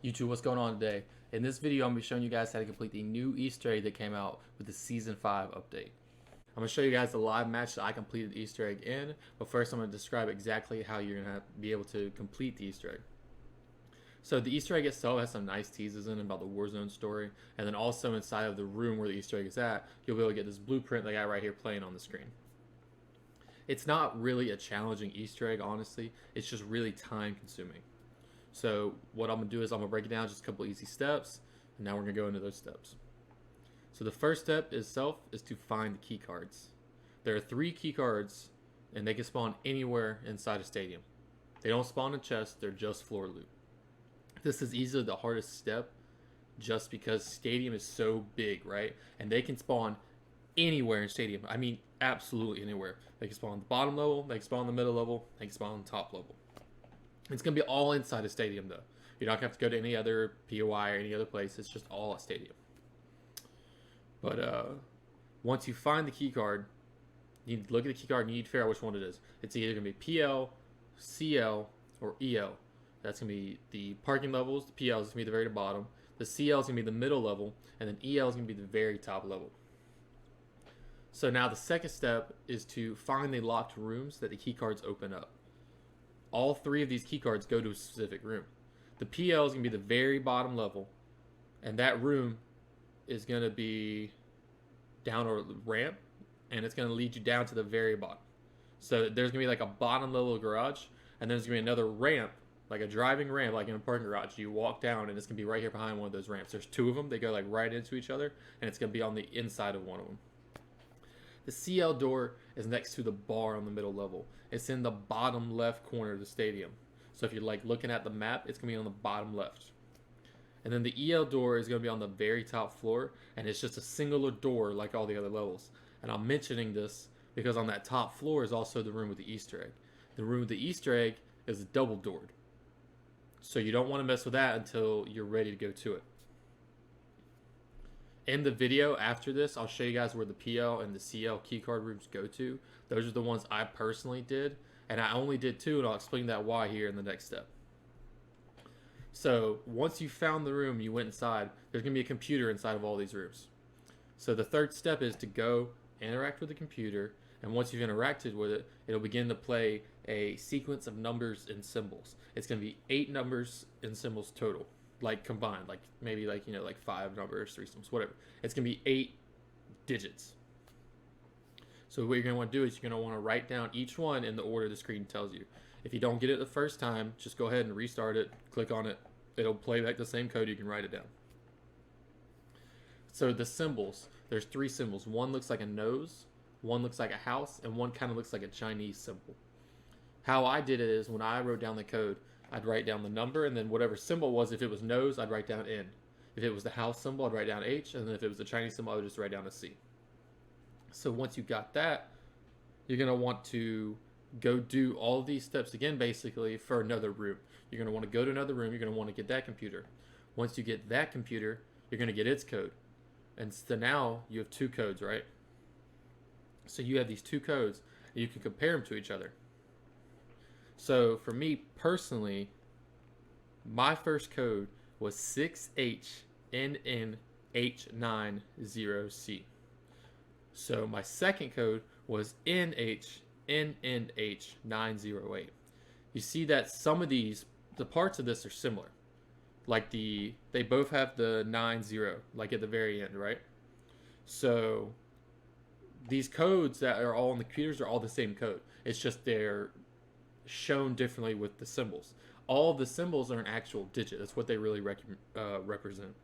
YouTube, what's going on today? In this video, I'm going to be showing you guys how to complete the new Easter egg that came out with the Season 5 update. I'm going to show you guys the live match that I completed the Easter egg in, but first I'm going to describe exactly how you're going to be able to complete the Easter egg. So the Easter egg itself has some nice teases in it about the Warzone story, and then also inside of the room where the Easter egg is at, you'll be able to get this blueprint that I got right here playing on the screen. It's not really a challenging Easter egg, honestly. It's just really time consuming. So what I'm going to do is I'm going to break it down just a couple easy steps, and now we're going to go into those steps. So the first step itself is to find the key cards. There are 3 key cards, and they can spawn anywhere inside a stadium. They don't spawn in chests, they're just floor loot. This is easily the hardest step just because stadium is so big, right? And they can spawn anywhere in stadium. I mean, absolutely anywhere. They can spawn on the bottom level, they can spawn on the middle level, they can spawn on the top level. It's going to be all inside a stadium, though. You're not going to have to go to any other POI or any other place. It's just all a stadium. But once you find the key card, you need to look at the key card and you need to figure out which one it is. It's either going to be PL, CL, or EL. That's going to be the parking levels. The PL is going to be the very bottom. The CL is going to be the middle level. And then EL is going to be the very top level. So now the second step is to find the locked rooms that the key cards open up. All 3 of these key cards go to a specific room. The PL is going to be the very bottom level, and that room is going to be down a ramp, and it's going to lead you down to the very bottom. So there's going to be like a bottom level garage, and then there's going to be another ramp, like a driving ramp, like in a parking garage. You walk down, and it's going to be right here behind one of those ramps. There's 2 of them. They go like right into each other, and it's going to be on the inside of one of them. The CL door is next to the bar on the middle level. It's in the bottom left corner of the stadium. So if you're like looking at the map, it's going to be on the bottom left. And then the EL door is going to be on the very top floor, and it's just a singular door like all the other levels. And I'm mentioning this because on that top floor is also the room with the Easter egg. The room with the Easter egg is double doored. So you don't want to mess with that until you're ready to go to it. In the video after this, I'll show you guys where the PL and the CL keycard rooms go to. Those are the ones I personally did, and I only did 2, and I'll explain that why here in the next step. So once you found the room, you went inside, there's going to be a computer inside of all these rooms. So the third step is to go interact with the computer, and once you've interacted with it, it'll begin to play a sequence of numbers and symbols. It's going to be 8 numbers and symbols total. Like combined, like maybe like, you know, like 5 numbers, 3 symbols, whatever. It's going to be 8 digits. So what you're going to want to do is you're going to want to write down each one in the order the screen tells you. If you don't get it the first time, just go ahead and restart it, click on it. It'll play back the same code, you can write it down. So the symbols, there's 3 symbols. One looks like a nose, one looks like a house, and one kind of looks like a Chinese symbol. How I did it is when I wrote down the code, I'd write down the number, and then whatever symbol was, if it was nose, I'd write down N. If it was the house symbol, I'd write down H, and then if it was the Chinese symbol, I would just write down a C. So once you got that, you're going to want to go do all of these steps again, basically, for another room. You're going to want to go to another room, you're going to want to get that computer. Once you get that computer, you're going to get its code. And so now you have 2 codes, right? So you have these 2 codes, and you can compare them to each other. So for me personally, my first code was 6HNNH90C. So my second code was NHNNH908. You see that some of these, the parts of this are similar. Like they both have the 90, like at the very end, right? So these codes that are all on the computers are all the same code. It's just they're shown differently with the symbols. All of the symbols are an actual digit. That's what they really represent.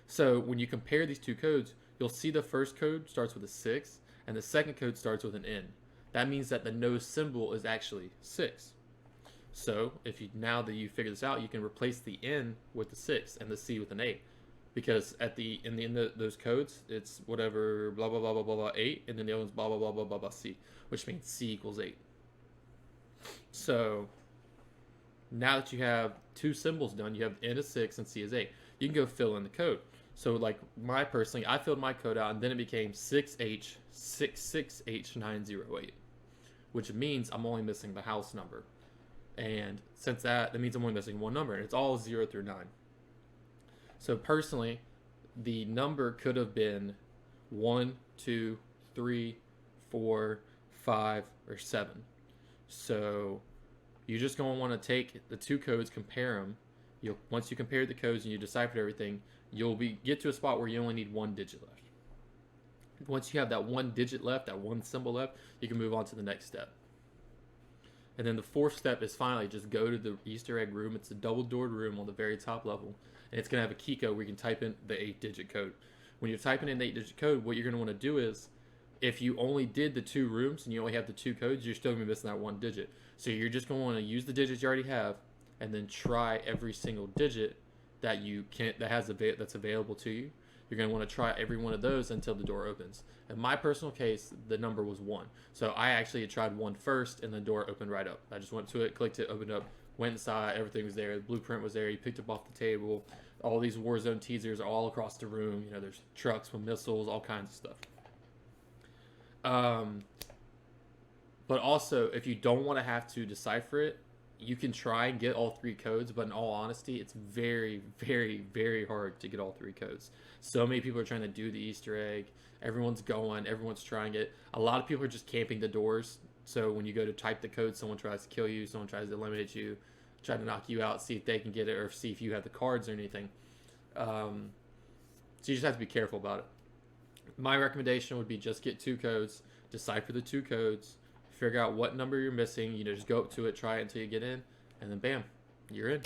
So when you compare these 2 codes, you'll see the first code starts with a 6 and the second code starts with an N. That means that the nose symbol is actually 6. So now that you figure this out, you can replace the N with the 6 and the C with an 8. Because in the end of those codes, it's whatever blah blah blah blah blah blah 8, and then the other one's blah blah blah blah blah blah C, which means C equals 8. So now that you have 2 symbols done, you have N is 6 and C is 8. You can go fill in the code. So like I filled my code out, and then it became 6H66H908, which means I'm only missing the house number. And since that means I'm only missing one number, and it's all 0 through 9. So personally, the number could have been 1, 2, 3, 4, 5, or 7. So you're just going to want to take the two codes, compare them. Once you compare the codes and you decipher everything, you'll get to a spot where you only need one digit left. Once you have that one digit left, that one symbol left, you can move on to the next step. And then the fourth step is finally just go to the Easter egg room. It's a double-doored room on the very top level. And it's going to have a key code where you can type in the 8-digit code. When you're typing in the 8-digit code, what you're going to want to do is, if you only did the 2 rooms and you only have the 2 codes, you're still going to be missing that 1 digit. So you're just going to want to use the digits you already have and then try every single digit that that's available to you. You're going to want to try every one of those until the door opens. In my personal case, the number was 1. So I actually had tried 1 first, and the door opened right up. I just went to it, clicked it, opened up, went inside, everything was there. The blueprint was there. You picked up off the table. All these Warzone teasers are all across the room. You know, there's trucks with missiles, all kinds of stuff. But also, if you don't want to have to decipher it, you can try and get all 3 codes, but in all honesty, it's very, very, very hard to get all 3 codes. So many people are trying to do the Easter egg. Everyone's trying it. A lot of people are just camping the doors. So when you go to type the code, someone tries to kill you, someone tries to eliminate you, try to knock you out, see if they can get it, or see if you have the cards or anything. So you just have to be careful about it. My recommendation would be just get 2 codes, decipher the 2 codes, figure out what number you're missing. Just go up to it, try it until you get in, and then bam, you're in.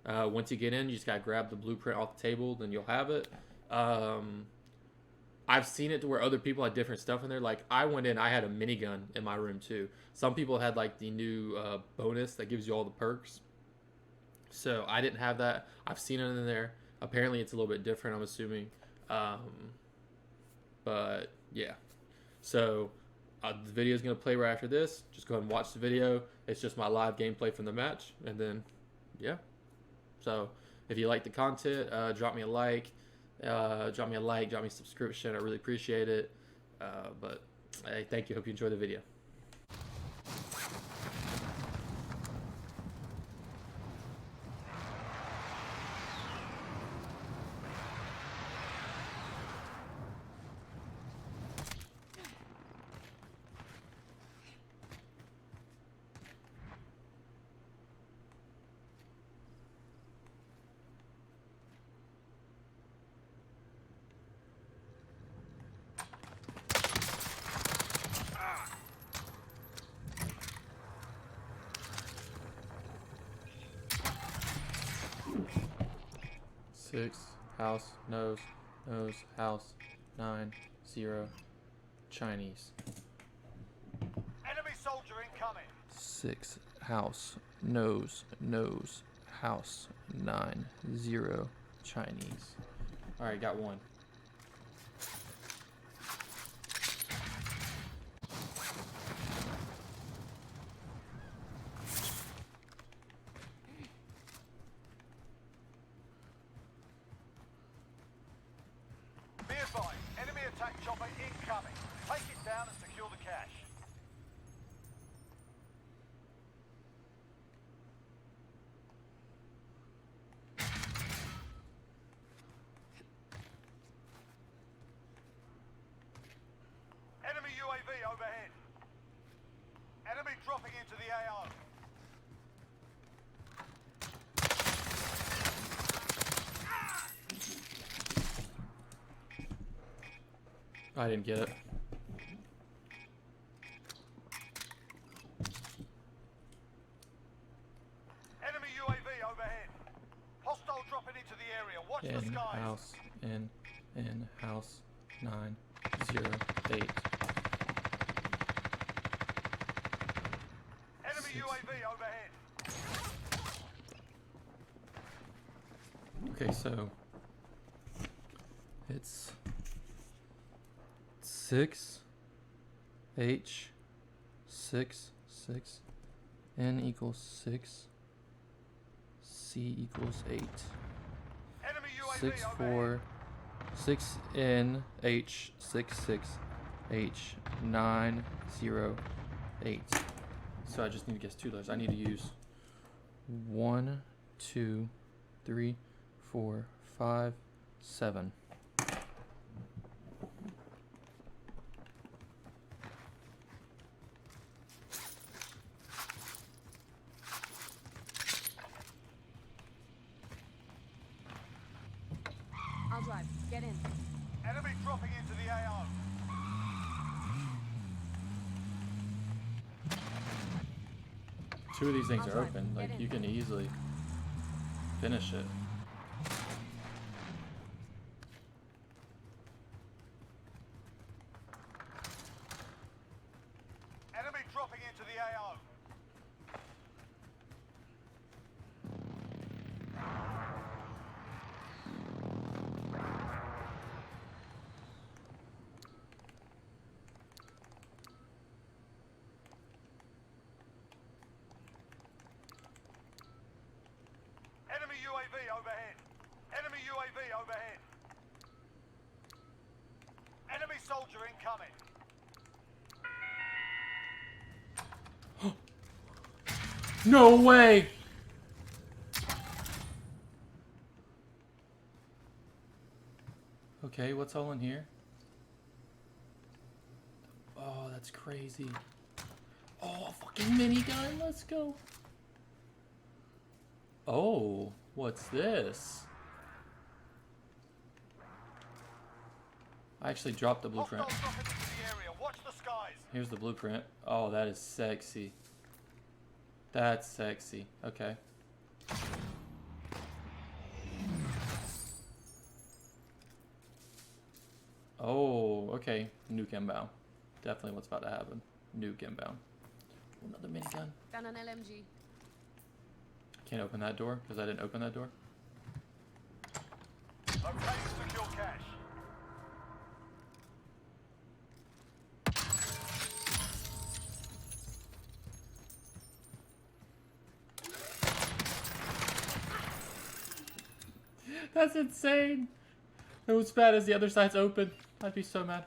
Once you get in, you just gotta grab the blueprint off the table, then you'll have it. I've seen it to where other people had different stuff in there. Like, I went in, I had a minigun in my room too. Some people had like the new bonus that gives you all the perks. So I didn't have that. I've seen it in there. Apparently it's a little bit different, I'm assuming. But yeah. So the video is going to play right after this. Just go ahead and watch the video. It's just my live gameplay from the match. And then, yeah. So if you like the content, drop me a like. Drop me a subscription. I really appreciate it. But hey, thank you. Hope you enjoy the video. Six, house, nose, house, 9, 0, Chinese. Enemy soldier incoming. 6, house, nose, house, 9, 0, Chinese. Alright, got 1. Be advised, enemy attack chopper incoming. Take it down and secure the cache. Enemy UAV overhead. Enemy dropping into the AO. I didn't get it. Enemy UAV overhead. Hostile dropping into the area. Watch the In skies. house, in house, 9, 0, 8. Enemy 6. UAV overhead. Okay, so it's 6 H 6 6 N equals 6 C equals 8 Enemy UAV 6 overhead. 4 6 N H 6 6 H 9 0 8. So I just need to guess 2 letters. I need to use 1, 2, 3, 4, 5, 7. I'll drive. Get in. Enemy dropping into the AO. Two of these things I'll are drive. open. Get Like, in. you can easily finish it. Enemy dropping into the AO. Enemy UAV overhead. Enemy UAV overhead. Enemy soldier incoming. No way! Okay, what's all in here? Oh, that's crazy. Oh, a fucking minigun, let's go. Oh, what's this? I actually dropped the blueprint. Hostiles dropping into the area. Watch the skies. Here's the blueprint. Oh, that is sexy. That's sexy. Okay. Oh, okay. Nuke inbound. Definitely what's about to happen. Nuke inbound. Another minigun. Found an LMG. Can't open that door because I didn't open that door. Locating secure cache. That's insane. It was bad as the other side's open. I'd be so mad.